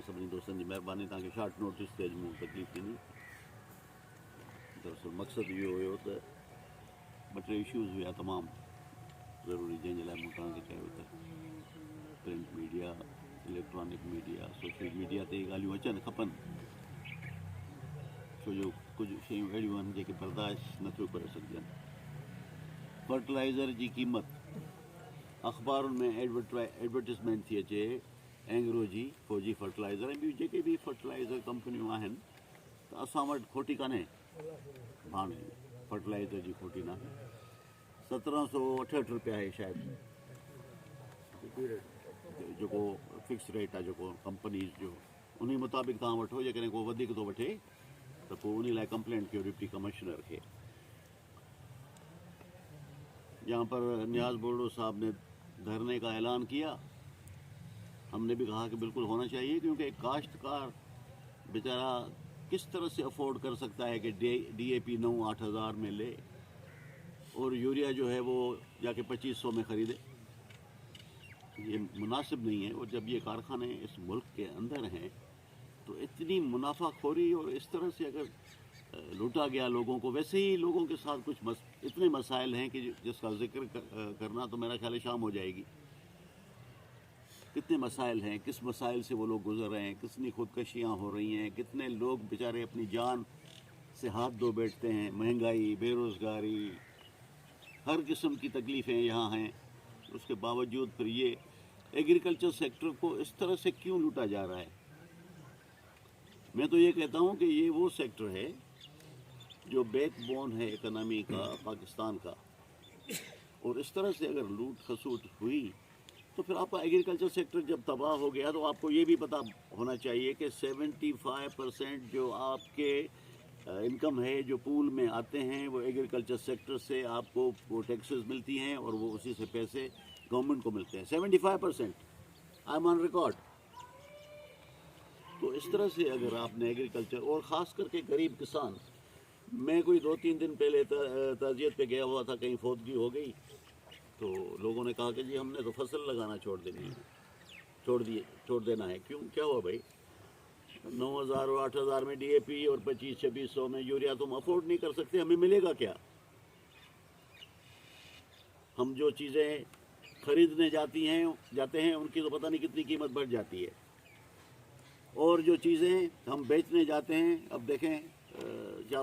सभिनी दोस्तनि जी महिरबानी तव्हांखे शॉर्ट नोटिस ते अॼु मूं तकलीफ़ ॾिनी। दरअसल मक़सदु इहो हुयो त ॿ टे इश्यूज़ हुया तमामु ज़रूरी, जंहिंजे लाइ मूं तव्हांखे चयो त print media, electronic media, social media ते इहे ॻाल्हियूं अचनि खपनि, छो जो कुझु शयूं अहिड़ियूं आहिनि जेके बर्दाश्त नथियूं करे सघजनि। फर्टिलाइज़र जी क़ीमत अख़बारुनि में एडवर्टिज़मेंट थी अचे एंग्रो जी, फौजी फर्टिलाइज़र ऐं ॿियूं जेके बि फर्टिलाइज़र कंपनियूं आहिनि, त असां वटि खोटी कान्हे, भाणे फर्टिलाइज़र जी खोटी न आहे। 1768 रुपया आहे शायदि जेको फिक्स रेट आहे जेको कंपनीज़ जो, उन मुताबिक़ तव्हां वठो। जेकॾहिं को वधीक थो वठे त पोइ उन लाइ कंप्लेंट कयो डिप्टी कमिश्नर खे। यहाँ पर नियाज बोर्डो साहब ने धरने का ऐलान किया, हमने भी कहा कि बिल्कुल होना चाहिए, क्योंकि काश्तकार बेचारा किस तरह से अफोर्ड कर सकता है कि DAP 9-8 हज़ार में ले और यूरिया जो है वो जाके 2500 में ख़रीदे। ये मुनासिब नहीं है। और जब ये कारखाने इस मुल्क के अंदर हैं तो इतनी मुनाफाखोरी और इस तरह से अगर लूटा गया लोगों को, वैसे ही लोगों के साथ कुछ इतने मसाइल हैं कि जिसका जिक्र करना तो मेरा ख्याल है शाम हो जाएगी। कितने मसाइल हैं, किस मसाइल से वो लोग गुजर रहे हैं, कितनी खुदकशियाँ हो रही हैं, कितने लोग बेचारे अपनी जान से हाथ धो बैठते हैं। महंगाई, बेरोज़गारी, हर किस्म की तकलीफ़ें यहाँ हैं। उसके बावजूद फिर ये एग्रीकल्चर सेक्टर को इस तरह से क्यों लूटा जा रहा है? मैं तो ये कहता हूँ कि ये वो सेक्टर है जो बैकबोन है इकनॉमी का, पाकिस्तान का, और इस तरह से अगर लूट खसूट हुई तो फिर आपका एग्रीकल्चर सेक्टर जब तबाह हो गया तो आपको ये भी पता होना चाहिए कि 75% जो आपके इनकम है जो पूल में आते हैं वो एग्रीकल्चर सेक्टर से आपको वो टैक्सेस मिलती हैं और वो उसी से पैसे गवर्नमेंट को मिलते हैं। 75% आई एम ऑन रिकॉर्ड। तो इस तरह से अगर आपने एग्रीकल्चर, और ख़ास करके गरीब किसान, मैं कोई 2-3 दिन पहले ताज़ियत पे गया हुआ था, कहीं फौतगी हो गई तो लोगों ने कहा कि जी हमने तो फसल लगाना छोड़ देना है। क्यों, क्या हुआ भाई? 9,000 और 8,000 में DAP और 2500-2600 में यूरिया तुम अफोर्ड नहीं कर सकते, हमें मिलेगा क्या? हम जो चीज़ें खरीदने जाते हैं उनकी तो पता नहीं कितनी कीमत बढ़ जाती है, और जो चीज़ें हम बेचने जाते हैं, अब देखें चावल